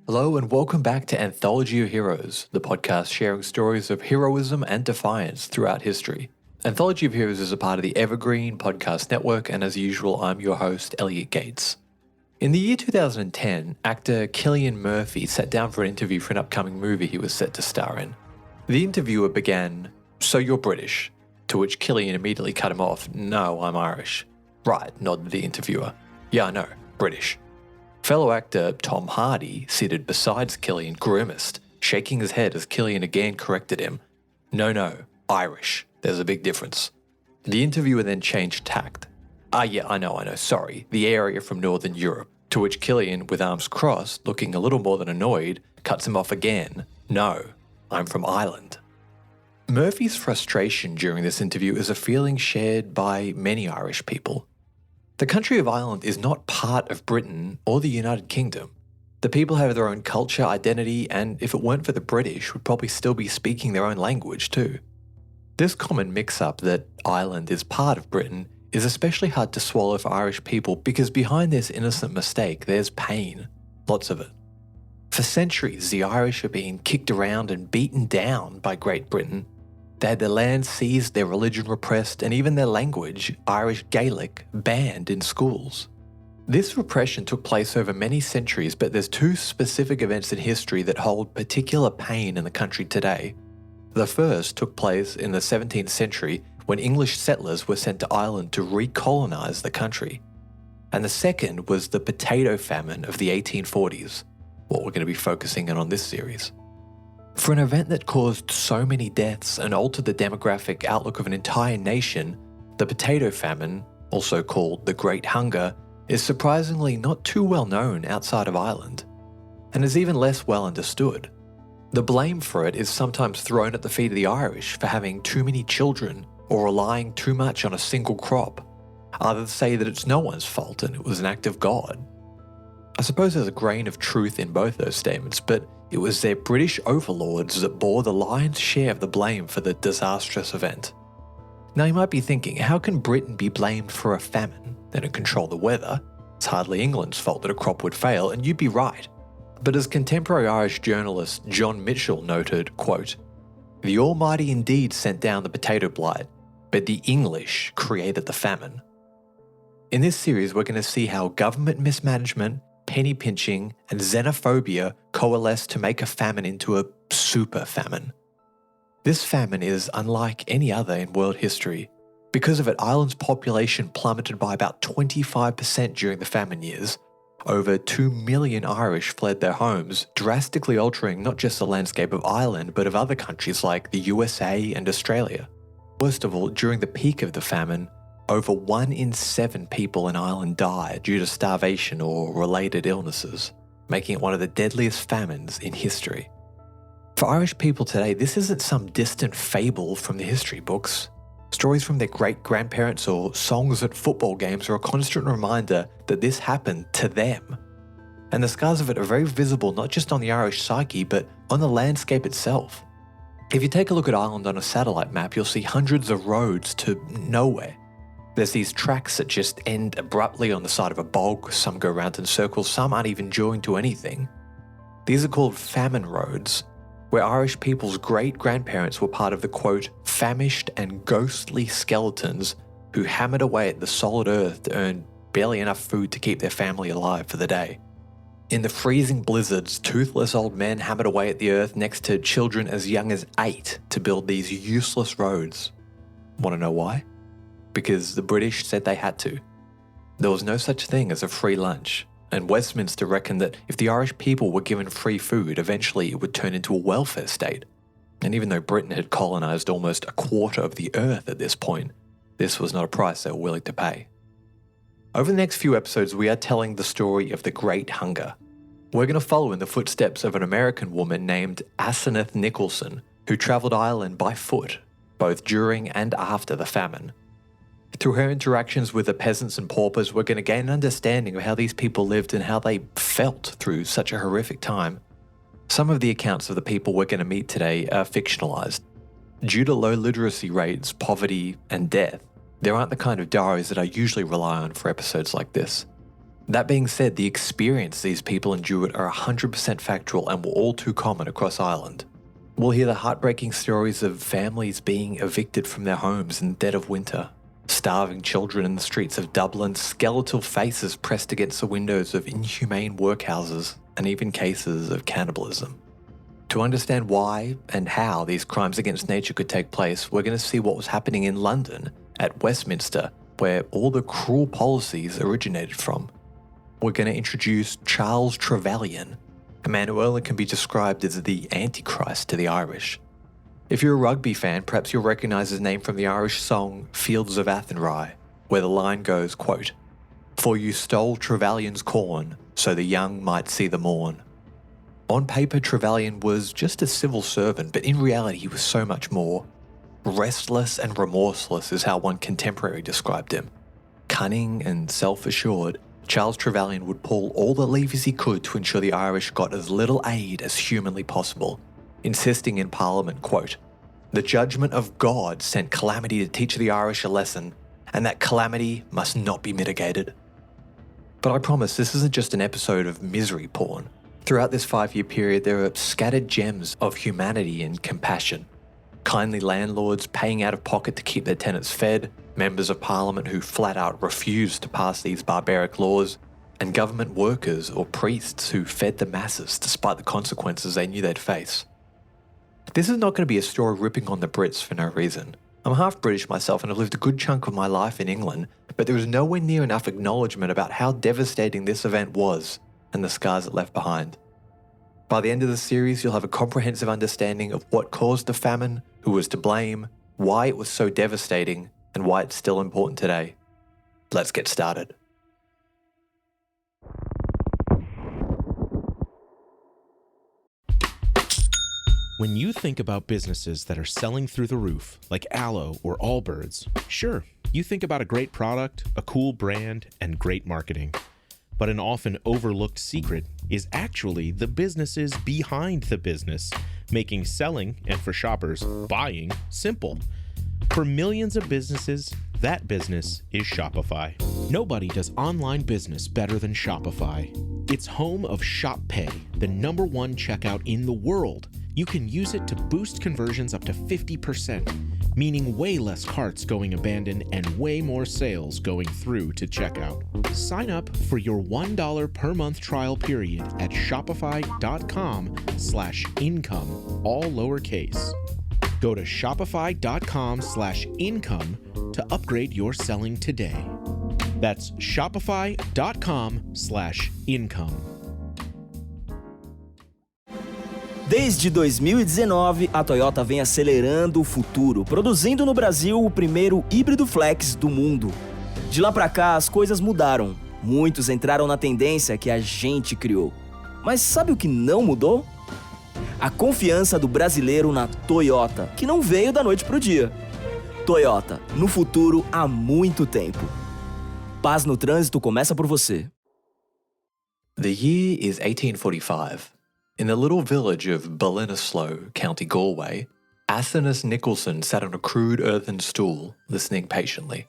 Hello and welcome back to Anthology of Heroes, the podcast sharing stories of heroism and defiance throughout history. Anthology of Heroes is a part of the Evergreen Podcast Network, and as usual, I'm your host, Elliot Gates. In the year 2010, actor Cillian Murphy sat down for an interview for an upcoming movie he was set to star in. The interviewer began, "So you're British?" To which Cillian immediately cut him off, "No, I'm Irish." "Right," nodded the interviewer. "Yeah, I know, British." Fellow actor Tom Hardy, seated beside Cillian, grimaced, shaking his head as Cillian again corrected him. No, Irish. There's a big difference." The interviewer then changed tact. Yeah, I know, sorry, the area from Northern Europe." To which Cillian, with arms crossed, looking a little more than annoyed, cuts him off again. "No, I'm from Ireland." Murphy's frustration during this interview is a feeling shared by many Irish people. The country of Ireland is not part of Britain or the United Kingdom. The people have their own culture, identity, and if it weren't for the British, would probably still be speaking their own language too. This common mix-up that Ireland is part of Britain is especially hard to swallow for Irish people because behind this innocent mistake there's pain, lots of it. For centuries, the Irish are being kicked around and beaten down by Great Britain. They had their land seized, their religion repressed, and even their language, Irish Gaelic, banned in schools. This repression took place over many centuries, but there's two specific events in history that hold particular pain in the country today. The first took place in the 17th century when English settlers were sent to Ireland to recolonise the country. And the second was the Potato Famine of the 1840s, what we're going to be focusing on this series. For an event that caused so many deaths and altered the demographic outlook of an entire nation, the Potato Famine, also called the Great Hunger, is surprisingly not too well known outside of Ireland, and is even less well understood. The blame for it is sometimes thrown at the feet of the Irish for having too many children or relying too much on a single crop. Others say that it's no one's fault and it was an act of God. I suppose there's a grain of truth in both those statements, but it was their British overlords that bore the lion's share of the blame for the disastrous event. Now you might be thinking, how can Britain be blamed for a famine? They don't control the weather. It's hardly England's fault that a crop would fail, and you'd be right. But as contemporary Irish journalist John Mitchell noted, quote, "The Almighty indeed sent down the Potato Blight, but the English created the famine." In this series, we're going to see how government mismanagement, penny pinching, and xenophobia coalesce to make a famine into a super famine. This famine is unlike any other in world history. Because of it, Ireland's population plummeted by about 25% during the famine years. Over 2 million Irish fled their homes, drastically altering not just the landscape of Ireland, but of other countries like the USA and Australia. Worst of all, during the peak of the famine, over 1 in 7 people in Ireland died due to starvation or related illnesses, making it one of the deadliest famines in history. For Irish people today, this isn't some distant fable from the history books. Stories from their great-grandparents or songs at football games are a constant reminder that this happened to them. And the scars of it are very visible not just on the Irish psyche, but on the landscape itself. If you take a look at Ireland on a satellite map, you'll see hundreds of roads to nowhere. There's these tracks that just end abruptly on the side of a bog, some go round in circles, some aren't even joined to anything. These are called famine roads, where Irish people's great-grandparents were part of the, quote, famished and ghostly skeletons who hammered away at the solid earth to earn barely enough food to keep their family alive for the day. In the freezing blizzards, toothless old men hammered away at the earth next to children as young as 8 to build these useless roads. Want to know why? Because the British said they had to. There was no such thing as a free lunch, and Westminster reckoned that if the Irish people were given free food, eventually it would turn into a welfare state. And even though Britain had colonised almost a quarter of the earth at this point, this was not a price they were willing to pay. Over the next few episodes, we are telling the story of the Great Hunger. We're going to follow in the footsteps of an American woman named Asenath Nicholson, who travelled Ireland by foot, both during and after the famine. Through her interactions with the peasants and paupers, we're going to gain an understanding of how these people lived and how they felt through such a horrific time. Some of the accounts of the people we're going to meet today are fictionalised. Due to low literacy rates, poverty, and death, there aren't the kind of diaries that I usually rely on for episodes like this. That being said, the experience these people endured are 100% factual and were all too common across Ireland. We'll hear the heartbreaking stories of families being evicted from their homes in the dead of winter, starving children in the streets of Dublin, skeletal faces pressed against the windows of inhumane workhouses, and even cases of cannibalism. To understand why and how these crimes against nature could take place, we're going to see what was happening in London, at Westminster, where all the cruel policies originated from. We're going to introduce Charles Trevelyan, a man who only can be described as the Antichrist to the Irish. If you're a rugby fan, perhaps you'll recognise his name from the Irish song Fields of Athenry, where the line goes, quote, "For you stole Trevelyan's corn, so the young might see the morn." On paper, Trevelyan was just a civil servant, but in reality he was so much more. Restless and remorseless is how one contemporary described him. Cunning and self-assured, Charles Trevelyan would pull all the levers he could to ensure the Irish got as little aid as humanly possible, insisting in Parliament, quote, "The judgment of God sent calamity to teach the Irish a lesson, and that calamity must not be mitigated." But I promise this isn't just an episode of misery porn. Throughout this 5-year period, there are scattered gems of humanity and compassion. Kindly landlords paying out of pocket to keep their tenants fed, members of parliament who flat out refused to pass these barbaric laws, and government workers or priests who fed the masses despite the consequences they knew they'd face. This is not going to be a story ripping on the Brits for no reason. I'm half British myself and have lived a good chunk of my life in England, but there is nowhere near enough acknowledgement about how devastating this event was and the scars it left behind. By the end of the series, you'll have a comprehensive understanding of what caused the famine, who was to blame, why it was so devastating, and why it's still important today. Let's get started. When you think about businesses that are selling through the roof, like Aloe or Allbirds, sure, you think about a great product, a cool brand, and great marketing. But an often overlooked secret is actually the businesses behind the business, making selling, and for shoppers, buying, simple. For millions of businesses, that business is Shopify. Nobody does online business better than Shopify. It's home of Shop Pay, the #1 checkout in the world. You can use it to boost conversions up to 50%, meaning way less carts going abandoned and way more sales going through to checkout. Sign up for your $1 per month trial period at shopify.com/income, all lowercase. Go to shopify.com/income to upgrade your selling today. That's shopify.com/income. Desde 2019, a Toyota vem acelerando o futuro, produzindo no Brasil o primeiro híbrido flex do mundo. De lá pra cá, as coisas mudaram. Muitos entraram na tendência que a gente criou. Mas sabe o que não mudou? A confiança do brasileiro na Toyota, que não veio da noite pro dia. Toyota, no futuro há muito tempo. Paz no trânsito começa por você. The year is 1845. In the little village of Ballinasloe, County Galway, Asenath Nicholson sat on a crude earthen stool, listening patiently.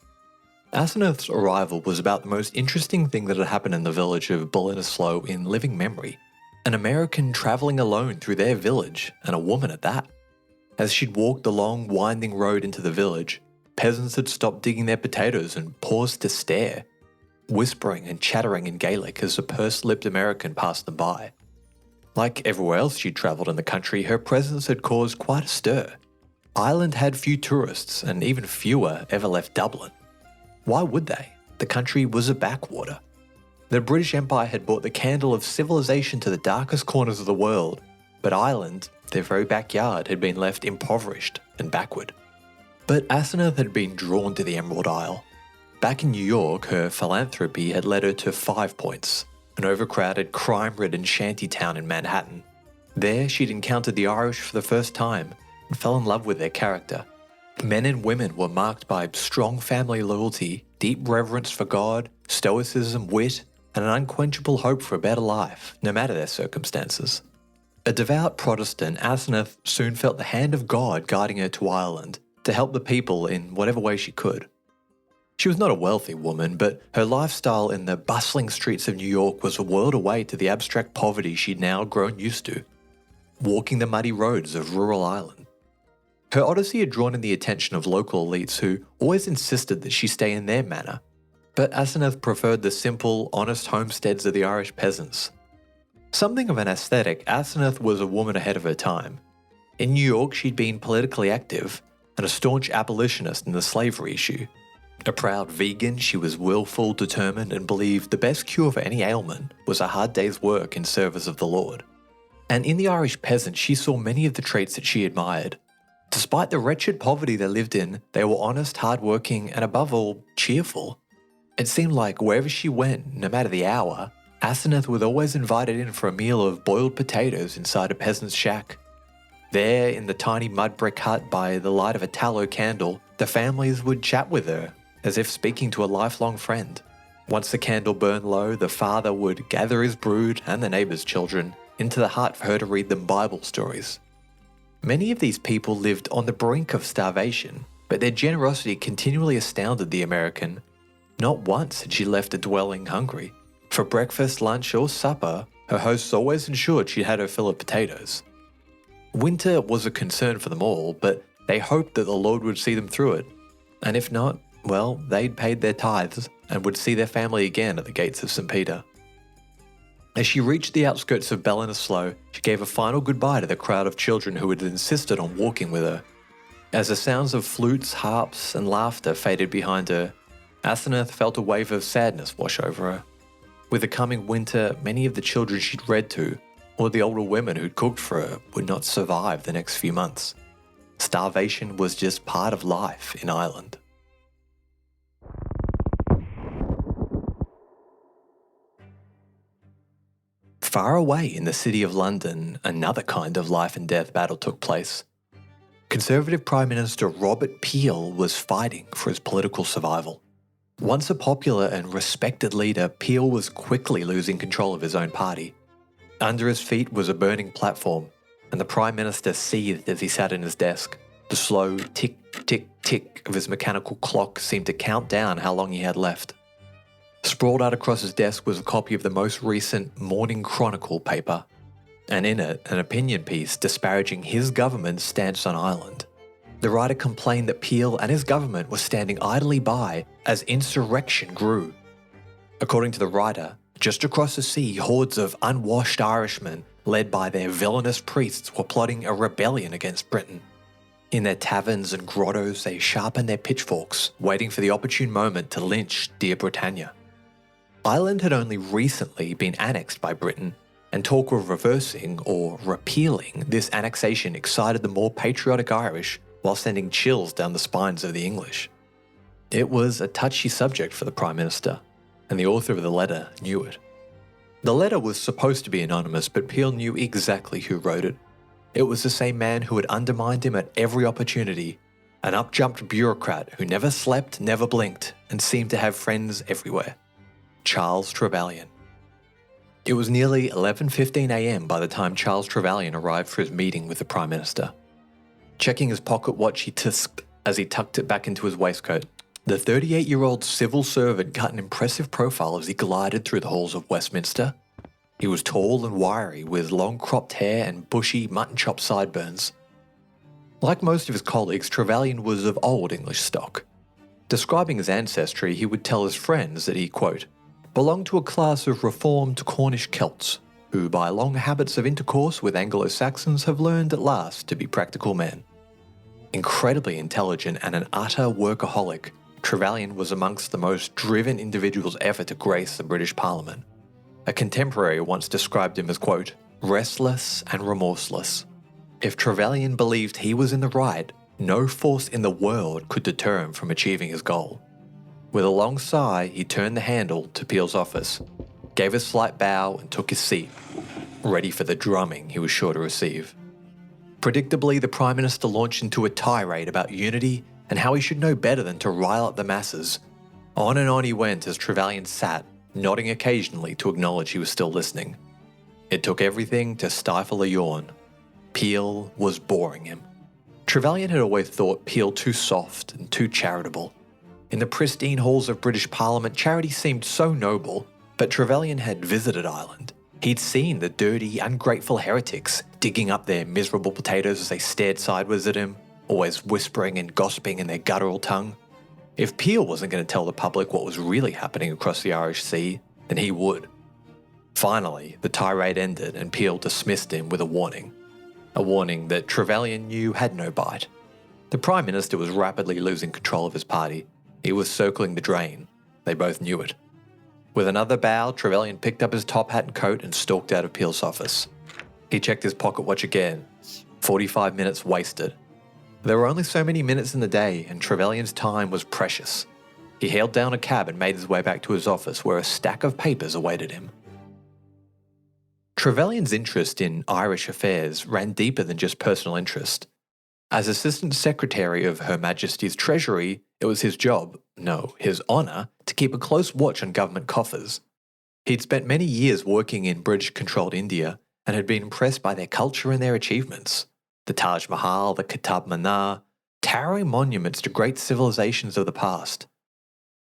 Asenath's arrival was about the most interesting thing that had happened in the village of Ballinasloe in living memory. An American travelling alone through their village, and a woman at that. As she'd walked the long, winding road into the village, peasants had stopped digging their potatoes and paused to stare, whispering and chattering in Gaelic as a pursed-lipped American passed them by. Like everywhere else she'd travelled in the country, her presence had caused quite a stir. Ireland had few tourists, and even fewer ever left Dublin. Why would they? The country was a backwater. The British Empire had brought the candle of civilization to the darkest corners of the world, but Ireland, their very backyard, had been left impoverished and backward. But Asenath had been drawn to the Emerald Isle. Back in New York, her philanthropy had led her to 5 Points, an overcrowded, crime-ridden shantytown in Manhattan. There, she'd encountered the Irish for the first time and fell in love with their character. Men and women were marked by strong family loyalty, deep reverence for God, stoicism, wit, and an unquenchable hope for a better life, no matter their circumstances. A devout Protestant, Asenath soon felt the hand of God guiding her to Ireland to help the people in whatever way she could. She was not a wealthy woman, but her lifestyle in the bustling streets of New York was a world away to the abstract poverty she'd now grown used to, walking the muddy roads of rural Ireland. Her odyssey had drawn in the attention of local elites who always insisted that she stay in their manor, but Asenath preferred the simple, honest homesteads of the Irish peasants. Something of an aesthetic, Asenath was a woman ahead of her time. In New York, she'd been politically active and a staunch abolitionist in the slavery issue. A proud vegan, she was willful, determined, and believed the best cure for any ailment was a hard day's work in service of the Lord. And in the Irish peasants, she saw many of the traits that she admired. Despite the wretched poverty they lived in, they were honest, hard-working, and above all, cheerful. It seemed like wherever she went, no matter the hour, Asenath was always invited in for a meal of boiled potatoes inside a peasant's shack. There, in the tiny mud brick hut by the light of a tallow candle, the families would chat with her, as if speaking to a lifelong friend. Once the candle burned low, the father would gather his brood and the neighbours' children into the hut for her to read them Bible stories. Many of these people lived on the brink of starvation, but their generosity continually astounded the American. Not once had she left a dwelling hungry. For breakfast, lunch, or supper, her hosts always ensured she had her fill of potatoes. Winter was a concern for them all, but they hoped that the Lord would see them through it. And if not, well, they'd paid their tithes and would see their family again at the gates of St. Peter. As she reached the outskirts of Ballinasloe, she gave a final goodbye to the crowd of children who had insisted on walking with her. As the sounds of flutes, harps, and laughter faded behind her, Asenath felt a wave of sadness wash over her. With the coming winter, many of the children she'd read to, or the older women who'd cooked for her, would not survive the next few months. Starvation was just part of life in Ireland. Far away in the city of London, another kind of life and death battle took place. Conservative Prime Minister Robert Peel was fighting for his political survival. Once a popular and respected leader, Peel was quickly losing control of his own party. Under his feet was a burning platform, and the Prime Minister seethed as he sat in his desk. The slow tick, tick, tick of his mechanical clock seemed to count down how long he had left. Sprawled out across his desk was a copy of the most recent Morning Chronicle paper, and in it, an opinion piece disparaging his government's stance on Ireland. The writer complained that Peel and his government were standing idly by as insurrection grew. According to the writer, just across the sea, hordes of unwashed Irishmen, led by their villainous priests, were plotting a rebellion against Britain. In their taverns and grottos, they sharpened their pitchforks, waiting for the opportune moment to lynch dear Britannia. Ireland had only recently been annexed by Britain, and talk of reversing or repealing this annexation excited the more patriotic Irish while sending chills down the spines of the English. It was a touchy subject for the Prime Minister, and the author of the letter knew it. The letter was supposed to be anonymous, but Peel knew exactly who wrote it. It was the same man who had undermined him at every opportunity, an up-jumped bureaucrat who never slept, never blinked, and seemed to have friends everywhere. Charles Trevelyan. It was nearly 11:15 a.m. by the time Charles Trevelyan arrived for his meeting with the Prime Minister. Checking his pocket watch, he tisked as he tucked it back into his waistcoat. The 38-year-old civil servant cut an impressive profile as he glided through the halls of Westminster. He was tall and wiry, with long cropped hair and bushy mutton-chop sideburns. Like most of his colleagues, Trevelyan was of old English stock. Describing his ancestry, he would tell his friends that he, quote, belonged to a class of reformed Cornish Celts, who by long habits of intercourse with Anglo-Saxons have learned at last to be practical men. Incredibly intelligent and an utter workaholic, Trevelyan was amongst the most driven individuals ever to grace the British Parliament. A contemporary once described him as, quote, restless and remorseless. If Trevelyan believed he was in the right, no force in the world could deter him from achieving his goal. With a long sigh, he turned the handle to Peel's office, gave a slight bow and took his seat, ready for the drumming he was sure to receive. Predictably, the Prime Minister launched into a tirade about unity and how he should know better than to rile up the masses. On and on he went as Trevelyan sat, nodding occasionally to acknowledge he was still listening. It took everything to stifle a yawn. Peel was boring him. Trevelyan had always thought Peel too soft and too charitable. In the pristine halls of British Parliament, charity seemed so noble, but Trevelyan had visited Ireland. He'd seen the dirty, ungrateful heretics digging up their miserable potatoes as they stared sideways at him, always whispering and gossiping in their guttural tongue. If Peel wasn't going to tell the public what was really happening across the Irish Sea, then he would. Finally, the tirade ended and Peel dismissed him with a warning that Trevelyan knew had no bite. The Prime Minister was rapidly losing control of his party. He was circling the drain. They both knew it. With another bow, Trevelyan picked up his top hat and coat and stalked out of Peel's office. He checked his pocket watch again. 45 minutes wasted. There were only so many minutes in the day, and Trevelyan's time was precious. He hailed down a cab and made his way back to his office, where a stack of papers awaited him. Trevelyan's interest in Irish affairs ran deeper than just personal interest. As Assistant Secretary of Her Majesty's Treasury, it was his job, no, his honour, to keep a close watch on government coffers. He'd spent many years working in British-controlled India and had been impressed by their culture and their achievements. The Taj Mahal, the Qutb Minar, towering monuments to great civilizations of the past.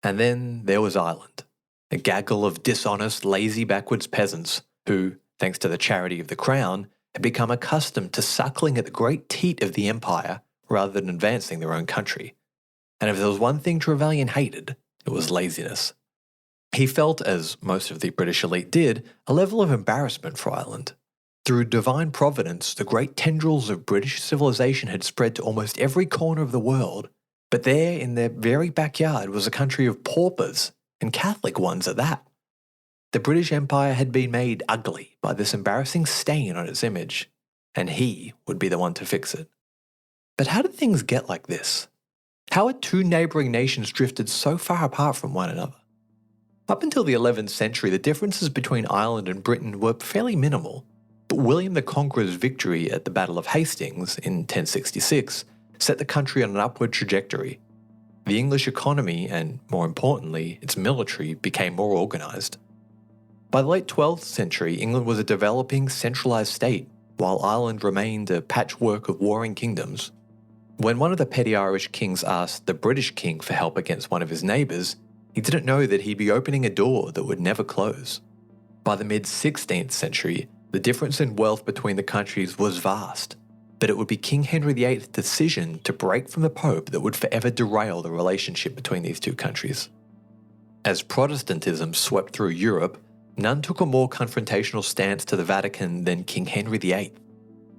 And then there was Ireland, a gaggle of dishonest, lazy backwards peasants who, thanks to the charity of the Crown, had become accustomed to suckling at the great teat of the empire rather than advancing their own country. And if there was one thing Trevelyan hated, it was laziness. He felt, as most of the British elite did, a level of embarrassment for Ireland. Through divine providence, the great tendrils of British civilization had spread to almost every corner of the world, but there, in their very backyard, was a country of paupers, and Catholic ones at that. The British Empire had been made ugly by this embarrassing stain on its image, and he would be the one to fix it. But how did things get like this? How had two neighbouring nations drifted so far apart from one another? Up until the 11th century, the differences between Ireland and Britain were fairly minimal, but William the Conqueror's victory at the Battle of Hastings in 1066 set the country on an upward trajectory. The English economy, and more importantly, its military, became more organised. By the late 12th century, England was a developing, centralised state, while Ireland remained a patchwork of warring kingdoms. When one of the petty Irish kings asked the British king for help against one of his neighbours, he didn't know that he'd be opening a door that would never close. By the mid-16th century, the difference in wealth between the countries was vast, but it would be King Henry VIII's decision to break from the Pope that would forever derail the relationship between these two countries. As Protestantism swept through Europe, none took a more confrontational stance to the Vatican than King Henry VIII.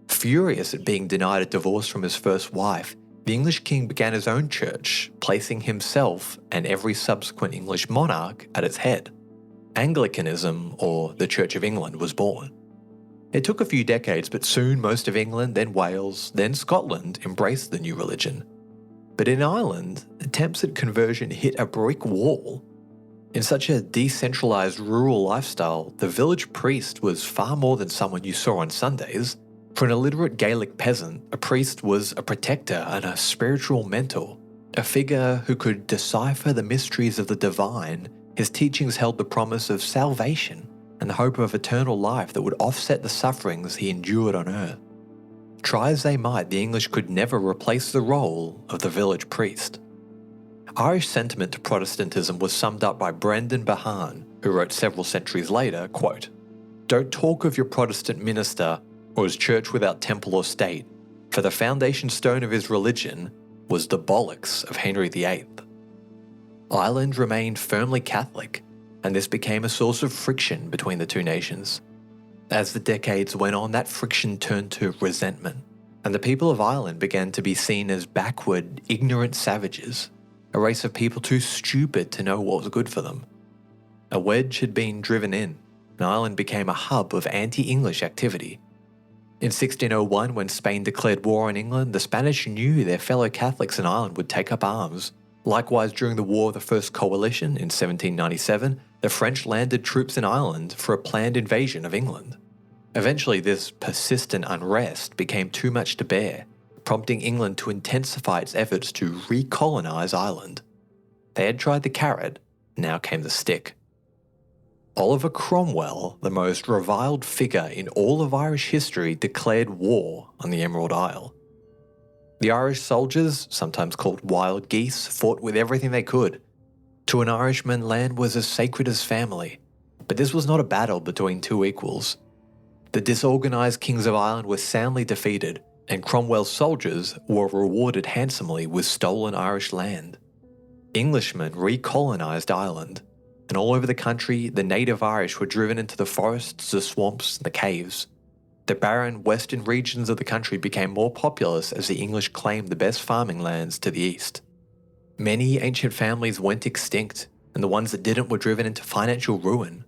Furious at being denied a divorce from his first wife, the English king began his own church, placing himself and every subsequent English monarch at its head. Anglicanism, or the Church of England, was born. It took a few decades, but soon most of England, then Wales, then Scotland embraced the new religion. But in Ireland, attempts at conversion hit a brick wall. In such a decentralised rural lifestyle, the village priest was far more than someone you saw on Sundays. For an illiterate Gaelic peasant, a priest was a protector and a spiritual mentor, a figure who could decipher the mysteries of the divine. His teachings held the promise of salvation and the hope of eternal life that would offset the sufferings he endured on earth. Try as they might, the English could never replace the role of the village priest. Irish sentiment to Protestantism was summed up by Brendan Behan, who wrote several centuries later, quote, "Don't talk of your Protestant minister or his church without temple or state, for the foundation stone of his religion was the bollocks of Henry VIII. Ireland remained firmly Catholic, and this became a source of friction between the two nations. As the decades went on, that friction turned to resentment, and the people of Ireland began to be seen as backward, ignorant savages, a race of people too stupid to know what was good for them. A wedge had been driven in, and Ireland became a hub of anti-English activity. In 1601, when Spain declared war on England, the Spanish knew their fellow Catholics in Ireland would take up arms. Likewise, during the War of the First Coalition in 1797, the French landed troops in Ireland for a planned invasion of England. Eventually, this persistent unrest became too much to bear, prompting England to intensify its efforts to recolonise Ireland. They had tried the carrot, now came the stick. Oliver Cromwell, the most reviled figure in all of Irish history, declared war on the Emerald Isle. The Irish soldiers, sometimes called wild geese, fought with everything they could. To an Irishman, land was as sacred as family, but this was not a battle between two equals. The disorganised kings of Ireland were soundly defeated, and Cromwell's soldiers were rewarded handsomely with stolen Irish land. Englishmen recolonised Ireland, and all over the country, the native Irish were driven into the forests, the swamps, and the caves. The barren western regions of the country became more populous as the English claimed the best farming lands to the east. Many ancient families went extinct, and the ones that didn't were driven into financial ruin.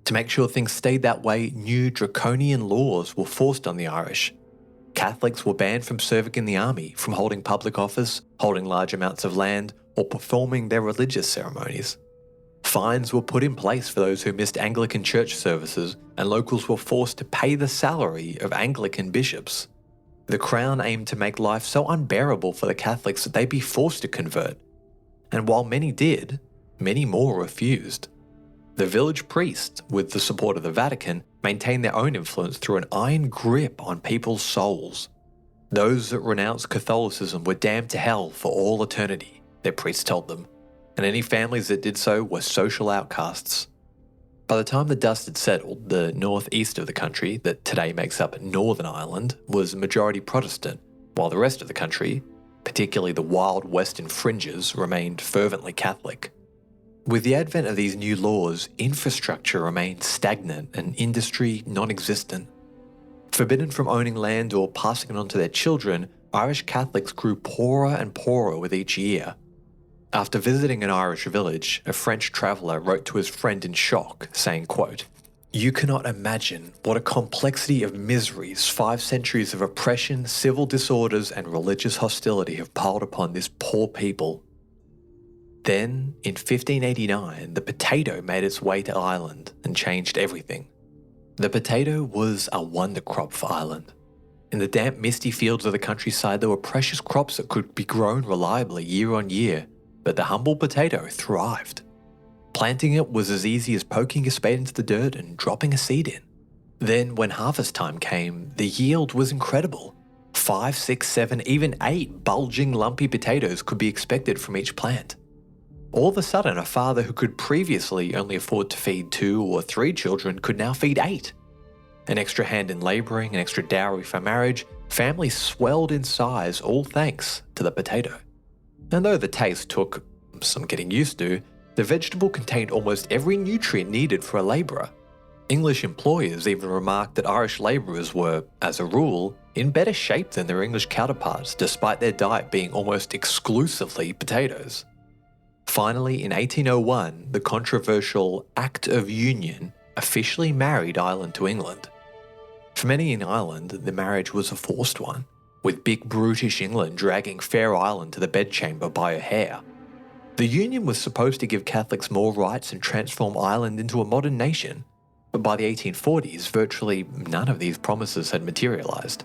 To make sure things stayed that way, new draconian laws were forced on the Irish. Catholics were banned from serving in the army, from holding public office, holding large amounts of land, or performing their religious ceremonies. Fines were put in place for those who missed Anglican church services, and locals were forced to pay the salary of Anglican bishops. The Crown aimed to make life so unbearable for the Catholics that they'd be forced to convert. And while many did, many more refused. The village priests, with the support of the Vatican, maintained their own influence through an iron grip on people's souls. Those that renounced Catholicism were damned to hell for all eternity, their priests told them, and any families that did so were social outcasts. By the time the dust had settled, the northeast of the country, that today makes up Northern Ireland, was majority Protestant, while the rest of the country, particularly the wild western fringes, remained fervently Catholic. With the advent of these new laws, infrastructure remained stagnant and industry non-existent. Forbidden from owning land or passing it on to their children, Irish Catholics grew poorer and poorer with each year. After visiting an Irish village, a French traveller wrote to his friend in shock, saying, quote, "You cannot imagine what a complexity of miseries 5 centuries of oppression, civil disorders and religious hostility have piled upon this poor people." Then, in 1589, the potato made its way to Ireland and changed everything. The potato was a wonder crop for Ireland. In the damp, misty fields of the countryside, there were precious crops that could be grown reliably year on year, but the humble potato thrived. Planting it was as easy as poking a spade into the dirt and dropping a seed in. Then, when harvest time came, the yield was incredible. 5, 6, 7, even 8 bulging, lumpy potatoes could be expected from each plant. All of a sudden, a father who could previously only afford to feed 2 or 3 children could now feed 8. An extra hand in labouring, an extra dowry for marriage, families swelled in size, all thanks to the potato. And though the taste took some getting used to, the vegetable contained almost every nutrient needed for a labourer. English employers even remarked that Irish labourers were, as a rule, in better shape than their English counterparts, despite their diet being almost exclusively potatoes. Finally, in 1801, the controversial Act of Union officially married Ireland to England. For many in Ireland, the marriage was a forced one, with big brutish England dragging fair Ireland to the bedchamber by her hair. The union was supposed to give Catholics more rights and transform Ireland into a modern nation, but by the 1840s, virtually none of these promises had materialised.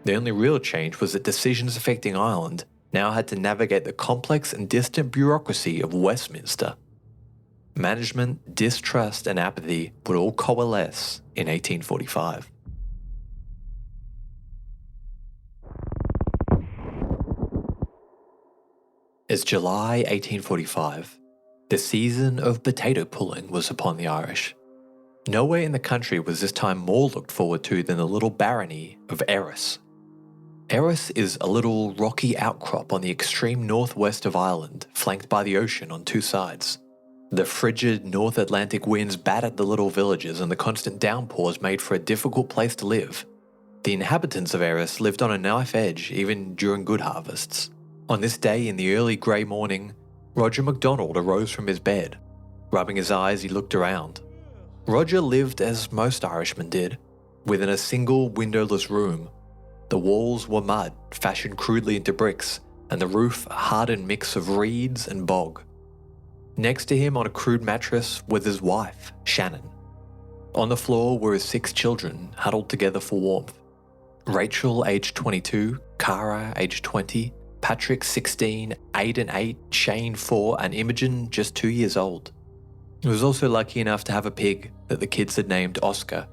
The only real change was that decisions affecting Ireland now had to navigate the complex and distant bureaucracy of Westminster. Management, distrust and apathy would all coalesce in 1845. It's July 1845. The season of potato pulling was upon the Irish. Nowhere in the country was this time more looked forward to than the little barony of Aris. Aris is a little rocky outcrop on the extreme northwest of Ireland, flanked by the ocean on 2 sides. The frigid North Atlantic winds battered the little villages, and the constant downpours made for a difficult place to live. The inhabitants of Aris lived on a knife edge even during good harvests. On this day in the early grey morning, Roger MacDonald arose from his bed. Rubbing his eyes, he looked around. Roger lived as most Irishmen did, within a single windowless room. The walls were mud, fashioned crudely into bricks, and the roof a hardened mix of reeds and bog. Next to him on a crude mattress was his wife, Shannon. On the floor were his 6 children, huddled together for warmth. Rachel, aged 22, Cara, aged 20, Patrick, 16, Aidan, 8, Shane, 4, and Imogen, just 2 years old. He was also lucky enough to have a pig that the kids had named Oscar,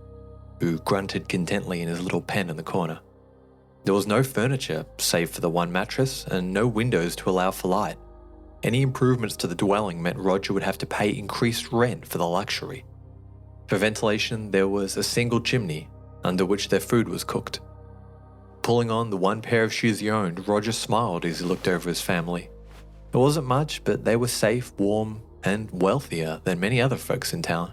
who grunted contentedly in his little pen in the corner. There was no furniture, save for the one mattress, and no windows to allow for light. Any improvements to the dwelling meant Roger would have to pay increased rent for the luxury. For ventilation, there was a single chimney, under which their food was cooked. Pulling on the one pair of shoes he owned, Roger smiled as he looked over his family. It wasn't much, but they were safe, warm, and wealthier than many other folks in town.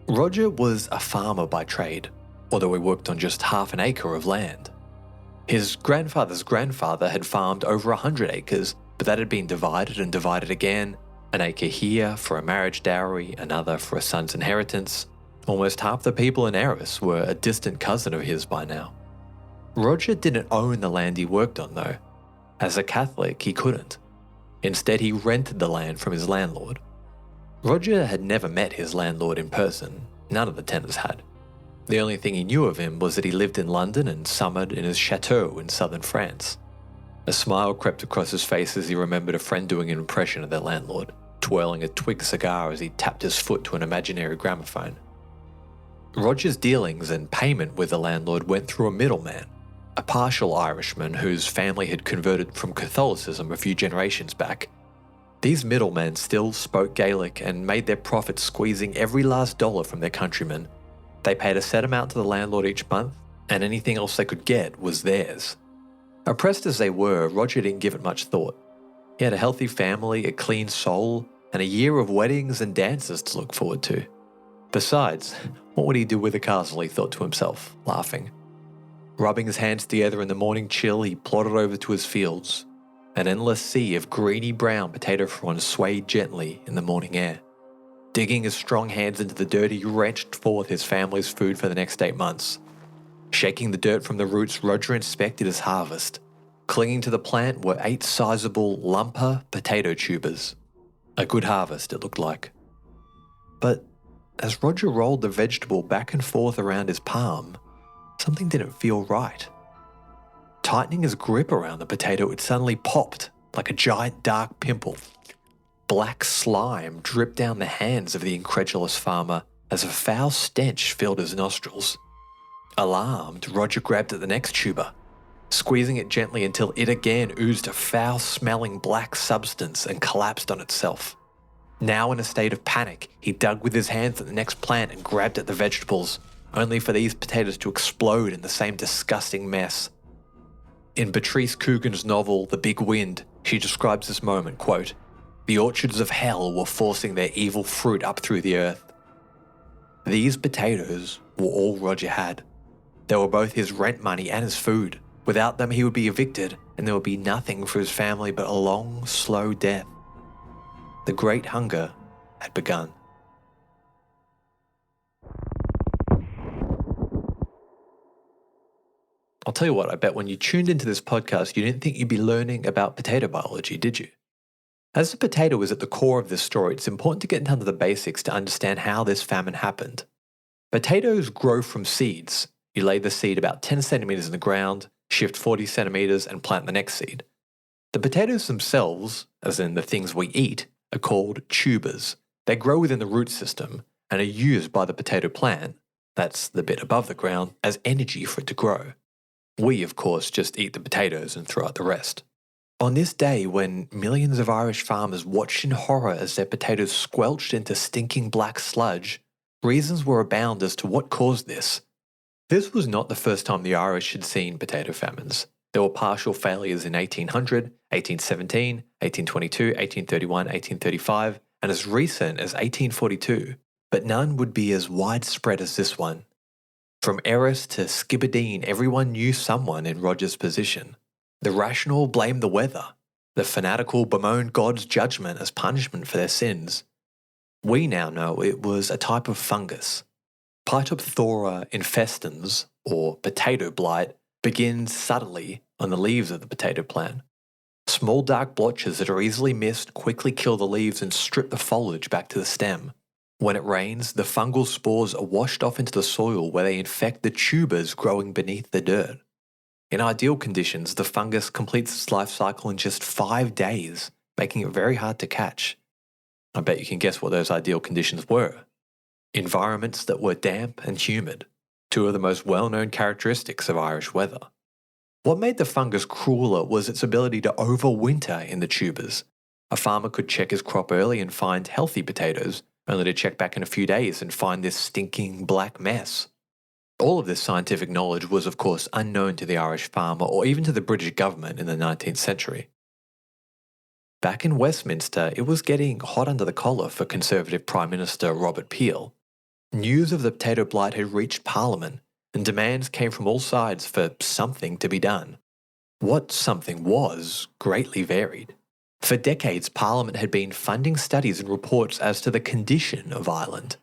Roger was a farmer by trade, although he worked on just half an acre of land. His grandfather's grandfather had farmed over 100 acres, but that had been divided and divided again, an acre here for a marriage dowry, another for a son's inheritance. Almost half the people in Aris were a distant cousin of his by now. Roger didn't own the land he worked on though. As a Catholic, he couldn't. Instead, he rented the land from his landlord. Roger had never met his landlord in person. None of the tenants had. The only thing he knew of him was that he lived in London and summered in his chateau in southern France. A smile crept across his face as he remembered a friend doing an impression of their landlord, twirling a twig cigar as he tapped his foot to an imaginary gramophone. Roger's dealings and payment with the landlord went through a middleman, a partial Irishman whose family had converted from Catholicism a few generations back. These middlemen still spoke Gaelic and made their profits squeezing every last dollar from their countrymen. They paid a set amount to the landlord each month, and anything else they could get was theirs. Oppressed as they were, Roger didn't give it much thought. He had a healthy family, a clean soul, and a year of weddings and dances to look forward to. Besides, what would he do with a castle, he thought to himself, laughing. Rubbing his hands together in the morning chill, he plodded over to his fields. An endless sea of greeny-brown potato fronds swayed gently in the morning air. Digging his strong hands into the dirt, he wrenched forth his family's food for the next 8 months. Shaking the dirt from the roots, Roger inspected his harvest. Clinging to the plant were 8 sizable lumper potato tubers. A good harvest, it looked like. But as Roger rolled the vegetable back and forth around his palm, something didn't feel right. Tightening his grip around the potato, it suddenly popped like a giant dark pimple. Black slime dripped down the hands of the incredulous farmer as a foul stench filled his nostrils. Alarmed, Roger grabbed at the next tuber, squeezing it gently until it again oozed a foul-smelling black substance and collapsed on itself. Now in a state of panic, he dug with his hands at the next plant and grabbed at the vegetables, only for these potatoes to explode in the same disgusting mess. In Patrice Coogan's novel, The Big Wind, she describes this moment, quote, "The orchards of hell were forcing their evil fruit up through the earth." These potatoes were all Roger had. They were both his rent money and his food. Without them, he would be evicted, and there would be nothing for his family but a long, slow death. The Great Hunger had begun. I'll tell you what, I bet when you tuned into this podcast, you didn't think you'd be learning about potato biology, did you? As the potato is at the core of this story, it's important to get down to the basics to understand how this famine happened. Potatoes grow from seeds. You lay the seed about 10 centimeters in the ground, shift 40 centimeters, and plant the next seed. The potatoes themselves, as in the things we eat, are called tubers. They grow within the root system and are used by the potato plant, that's the bit above the ground, as energy for it to grow. We, of course, just eat the potatoes and throw out the rest. On this day, when millions of Irish farmers watched in horror as their potatoes squelched into stinking black sludge, reasons were abound as to what caused this. This was not the first time the Irish had seen potato famines. There were partial failures in 1800, 1817, 1822, 1831, 1835, and as recent as 1842, but none would be as widespread as this one. From Aris to Skibbereen, everyone knew someone in Roger's position. The rational blamed the weather. The fanatical bemoaned God's judgment as punishment for their sins. We now know it was a type of fungus. Phytophthora infestans, or potato blight, begins subtly on the leaves of the potato plant. Small dark blotches that are easily missed quickly kill the leaves and strip the foliage back to the stem. When it rains, the fungal spores are washed off into the soil where they infect the tubers growing beneath the dirt. In ideal conditions, the fungus completes its life cycle in just 5 days, making it very hard to catch. I bet you can guess what those ideal conditions were. Environments that were damp and humid, two of the most well-known characteristics of Irish weather. What made the fungus crueler was its ability to overwinter in the tubers. A farmer could check his crop early and find healthy potatoes, only to check back in a few days and find this stinking black mess. All of this scientific knowledge was of course unknown to the Irish farmer or even to the British government in the 19th century. Back in Westminster, it was getting hot under the collar for Conservative Prime Minister Robert Peel. News of the potato blight had reached Parliament, and demands came from all sides for something to be done. What something was greatly varied. For decades, Parliament had been funding studies and reports as to the condition of Ireland.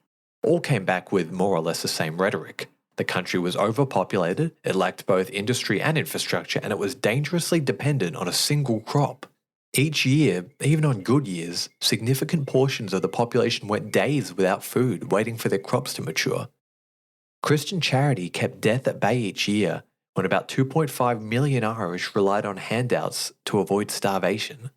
All came back with more or less the same rhetoric. The country was overpopulated, it lacked both industry and infrastructure, and it was dangerously dependent on a single crop. Each year, even on good years, significant portions of the population went days without food, waiting for their crops to mature. Christian charity kept death at bay each year, when about 2.5 million Irish relied on handouts to avoid starvation.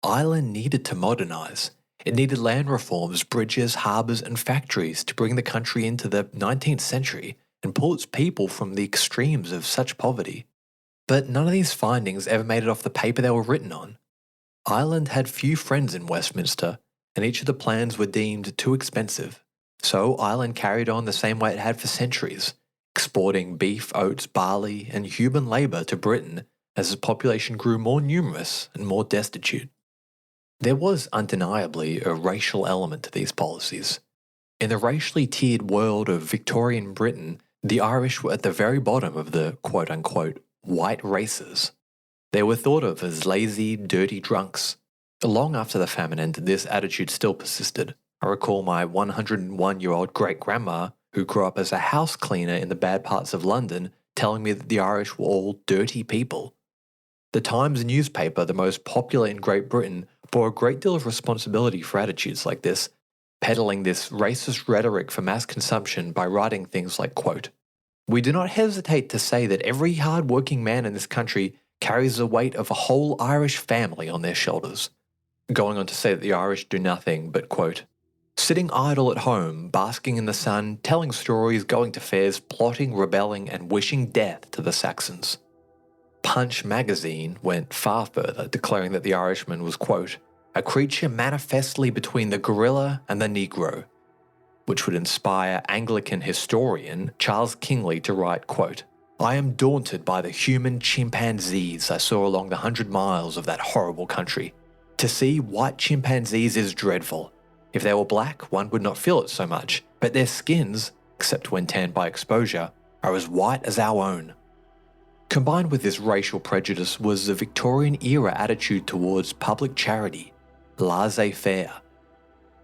Ireland needed to modernise. It needed land reforms, bridges, harbours and factories to bring the country into the 19th century and pull its people from the extremes of such poverty. But none of these findings ever made it off the paper they were written on. Ireland had few friends in Westminster, and each of the plans were deemed too expensive. So Ireland carried on the same way it had for centuries, exporting beef, oats, barley, and human labour to Britain as its population grew more numerous and more destitute. There was undeniably a racial element to these policies. In the racially tiered world of Victorian Britain, the Irish were at the very bottom of the quote-unquote white races. They were thought of as lazy, dirty drunks. Long after the famine ended, this attitude still persisted. I recall my 101-year-old great-grandma, who grew up as a house cleaner in the bad parts of London, telling me that the Irish were all dirty people. The Times newspaper, the most popular in Great Britain, bore a great deal of responsibility for attitudes like this, peddling this racist rhetoric for mass consumption by writing things like, quote, "We do not hesitate to say that every hard-working man in this country carries the weight of a whole Irish family on their shoulders," going on to say that the Irish do nothing but, quote, "sitting idle at home, basking in the sun, telling stories, going to fairs, plotting, rebelling, and wishing death to the Saxons." Punch magazine went far further, declaring that the Irishman was, quote, "a creature manifestly between the gorilla and the Negro," which would inspire Anglican historian Charles Kingley to write, quote, "I am daunted by the human chimpanzees I saw along the 100 miles of that horrible country. To see white chimpanzees is dreadful. If they were black, one would not feel it so much, but their skins, except when tanned by exposure, are as white as our own." Combined with this racial prejudice was the Victorian-era attitude towards public charity, laissez-faire.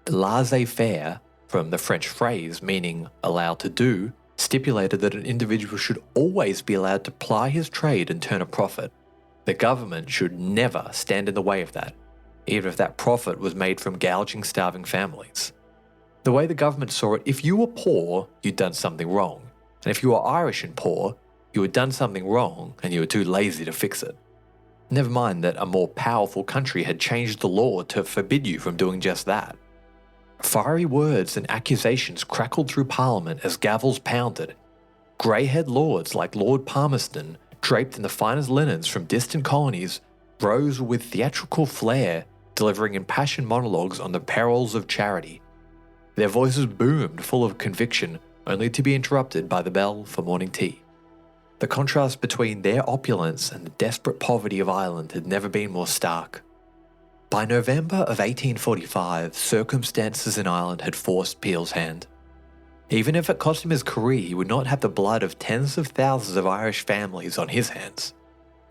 Laissez-faire, from the French phrase meaning allowed to do, stipulated that an individual should always be allowed to ply his trade and turn a profit. The government should never stand in the way of that, even if that profit was made from gouging starving families. The way the government saw it, if you were poor, you'd done something wrong, and if you were Irish and poor, you had done something wrong and you were too lazy to fix it. Never mind that a more powerful country had changed the law to forbid you from doing just that. Fiery words and accusations crackled through Parliament as gavels pounded. Grey-haired lords like Lord Palmerston, draped in the finest linens from distant colonies, rose with theatrical flair, delivering impassioned monologues on the perils of charity. Their voices boomed full of conviction, only to be interrupted by the bell for morning tea. The contrast between their opulence and the desperate poverty of Ireland had never been more stark. By November of 1845, circumstances in Ireland had forced Peel's hand. Even if it cost him his career, he would not have the blood of tens of thousands of Irish families on his hands.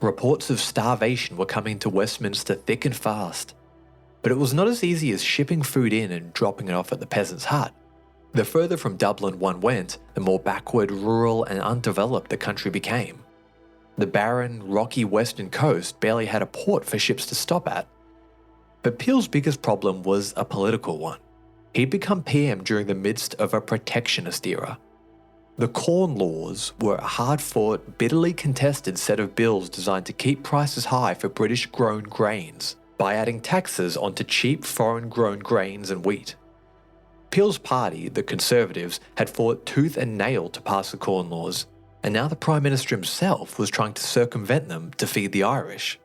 Reports of starvation were coming to Westminster thick and fast. But it was not as easy as shipping food in and dropping it off at the peasant's hut. The further from Dublin one went, the more backward, rural and undeveloped the country became. The barren, rocky western coast barely had a port for ships to stop at. But Peel's biggest problem was a political one. He'd become PM during the midst of a protectionist era. The Corn Laws were a hard-fought, bitterly contested set of bills designed to keep prices high for British-grown grains by adding taxes onto cheap foreign-grown grains and wheat. Peel's party, the Conservatives, had fought tooth and nail to pass the Corn Laws, and now the Prime Minister himself was trying to circumvent them to feed the Irish.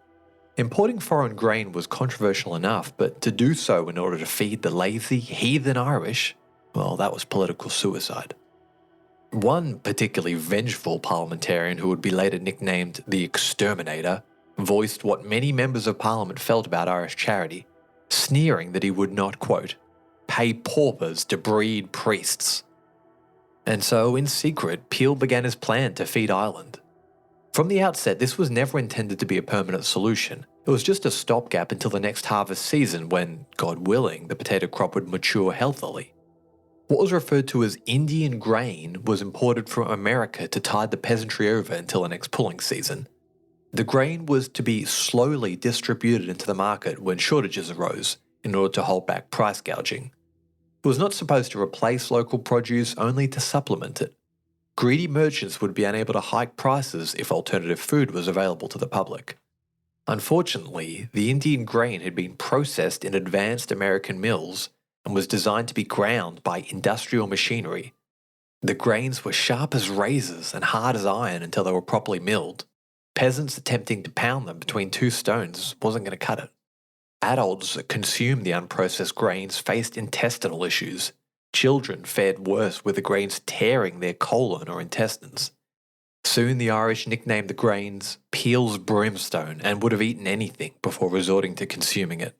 Importing foreign grain was controversial enough, but to do so in order to feed the lazy, heathen Irish, well, that was political suicide. One particularly vengeful parliamentarian, who would be later nicknamed the Exterminator, voiced what many members of Parliament felt about Irish charity, sneering that he would not, quote, pay paupers to breed priests. And so, in secret, Peel began his plan to feed Ireland. From the outset, this was never intended to be a permanent solution. It was just a stopgap until the next harvest season when, God willing, the potato crop would mature healthily. What was referred to as Indian grain was imported from America to tide the peasantry over until the next pulling season. The grain was to be slowly distributed into the market when shortages arose, in order to hold back price gouging. It was not supposed to replace local produce, only to supplement it. Greedy merchants would be unable to hike prices if alternative food was available to the public. Unfortunately, the Indian grain had been processed in advanced American mills and was designed to be ground by industrial machinery. The grains were sharp as razors and hard as iron until they were properly milled. Peasants attempting to pound them between two stones wasn't going to cut it. Adults that consumed the unprocessed grains faced intestinal issues. Children fared worse with the grains tearing their colon or intestines. Soon the Irish nicknamed the grains Peel's brimstone and would have eaten anything before resorting to consuming it.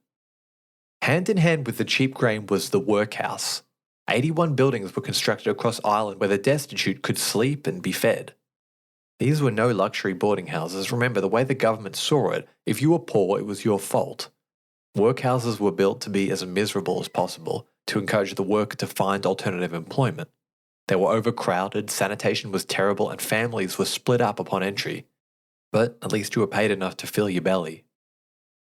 Hand in hand with the cheap grain was the workhouse. 81 buildings were constructed across Ireland where the destitute could sleep and be fed. These were no luxury boarding houses. Remember, the way the government saw it, if you were poor, it was your fault. Workhouses were built to be as miserable as possible, to encourage the worker to find alternative employment. They were overcrowded, sanitation was terrible, and families were split up upon entry. But at least you were paid enough to fill your belly.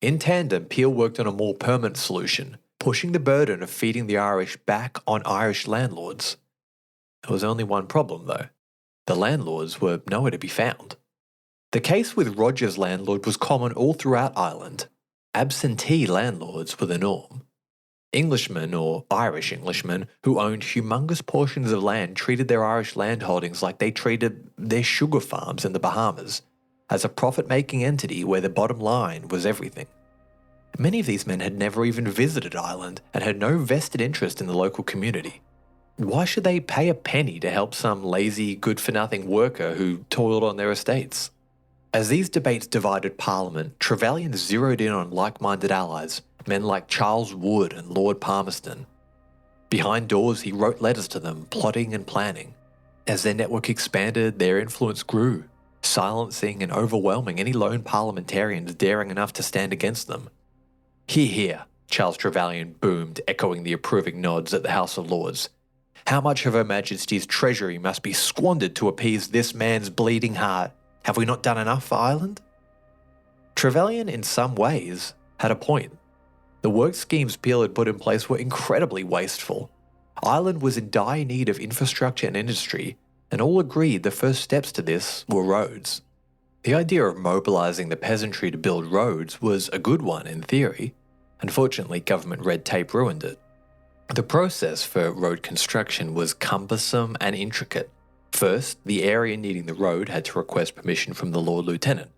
In tandem, Peel worked on a more permanent solution, pushing the burden of feeding the Irish back on Irish landlords. There was only one problem, though. The landlords were nowhere to be found. The case with Roger's landlord was common all throughout Ireland. Absentee landlords were the norm. Englishmen, or Irish Englishmen, who owned humongous portions of land treated their Irish landholdings like they treated their sugar farms in the Bahamas, as a profit-making entity where the bottom line was everything. Many of these men had never even visited Ireland and had no vested interest in the local community. Why should they pay a penny to help some lazy, good-for-nothing worker who toiled on their estates? As these debates divided Parliament, Trevelyan zeroed in on like-minded allies, men like Charles Wood and Lord Palmerston. Behind doors, he wrote letters to them, plotting and planning. As their network expanded, their influence grew, silencing and overwhelming any lone parliamentarians daring enough to stand against them. "Hear, hear," Charles Trevelyan boomed, echoing the approving nods at the House of Lords. "How much of Her Majesty's treasury must be squandered to appease this man's bleeding heart? Have we not done enough for Ireland?" Trevelyan, in some ways, had a point. The work schemes Peel had put in place were incredibly wasteful. Ireland was in dire need of infrastructure and industry, and all agreed the first steps to this were roads. The idea of mobilising the peasantry to build roads was a good one in theory. Unfortunately, government red tape ruined it. The process for road construction was cumbersome and intricate. First, the area needing the road had to request permission from the Lord Lieutenant.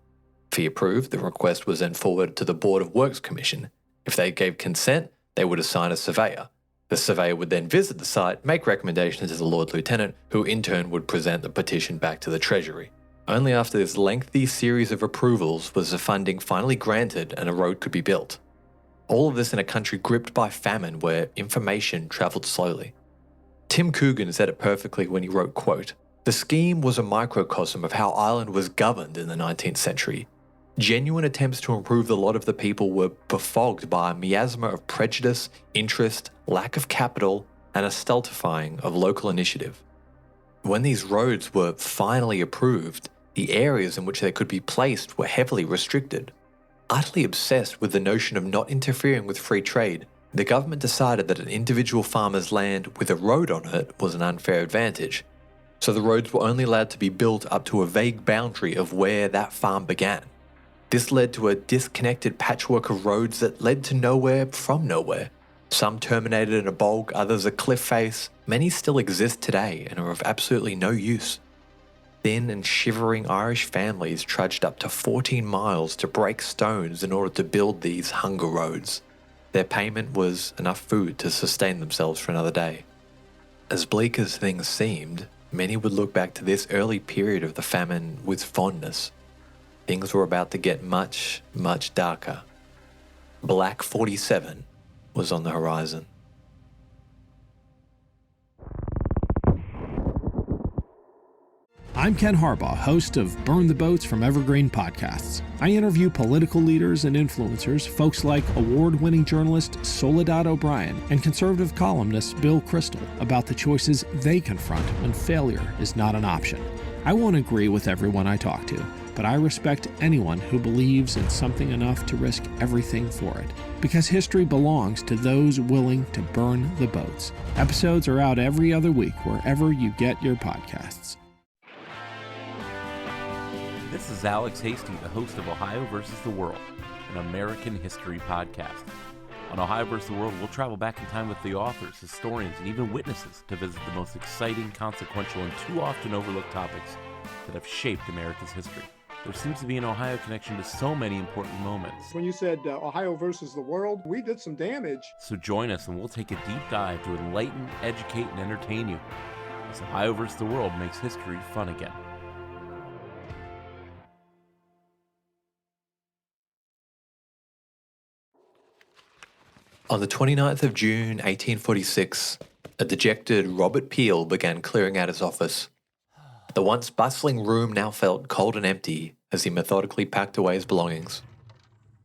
If he approved, the request was then forwarded to the Board of Works Commission. If they gave consent, they would assign a surveyor. The surveyor would then visit the site, make recommendations to the Lord Lieutenant, who in turn would present the petition back to the Treasury. Only after this lengthy series of approvals was the funding finally granted and a road could be built. All of this in a country gripped by famine where information travelled slowly. Tim Coogan said it perfectly when he wrote, quote, "The scheme was a microcosm of how Ireland was governed in the 19th century. Genuine attempts to improve the lot of the people were befogged by a miasma of prejudice, interest, lack of capital, and a stultifying of local initiative. When these roads were finally approved, the areas in which they could be placed were heavily restricted. Utterly obsessed with the notion of not interfering with free trade, the government decided that an individual farmer's land with a road on it was an unfair advantage, so the roads were only allowed to be built up to a vague boundary of where that farm began. This led to a disconnected patchwork of roads that led to nowhere from nowhere. Some terminated in a bog, others a cliff face. Many still exist today and are of absolutely no use. thin and shivering Irish families trudged up to 14 miles to break stones in order to build these hunger roads. Their payment was enough food to sustain themselves for another day. As bleak as things seemed, many would look back to this early period of the famine with fondness. Things were about to get much, much darker. Black 47 was on the horizon. I'm Ken Harbaugh, host of Burn the Boats from Evergreen Podcasts. I interview political leaders and influencers, folks like award-winning journalist Soledad O'Brien and conservative columnist Bill Kristol, about the choices they confront when failure is not an option. I won't agree with everyone I talk to, but I respect anyone who believes in something enough to risk everything for it. Because history belongs to those willing to burn the boats. Episodes are out every other week wherever you get your podcasts. This is Alex Hasty, the host of Ohio vs. the World, an American history podcast. On Ohio vs. the World, we'll travel back in time with the authors, historians, and even witnesses to visit the most exciting, consequential, and too often overlooked topics that have shaped America's history. There seems to be an Ohio connection to so many important moments. When you said Ohio versus the world, we did some damage. So join us and we'll take a deep dive to enlighten, educate, and entertain you as Ohio vs. the World makes history fun again. On the 29th of June, 1846, a dejected Robert Peel began clearing out his office. The once bustling room now felt cold and empty as he methodically packed away his belongings.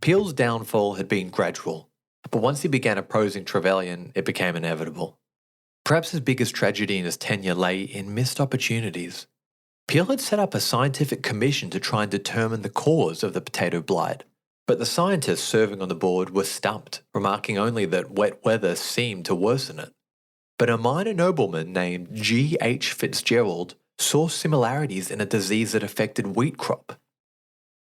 Peel's downfall had been gradual, but once he began opposing Trevelyan, it became inevitable. Perhaps his biggest tragedy in his tenure lay in missed opportunities. Peel had set up a scientific commission to try and determine the cause of the Potato Blight, but the scientists serving on the board were stumped, remarking only that wet weather seemed to worsen it. But a minor nobleman named G.H. Fitzgerald saw similarities in a disease that affected wheat crop.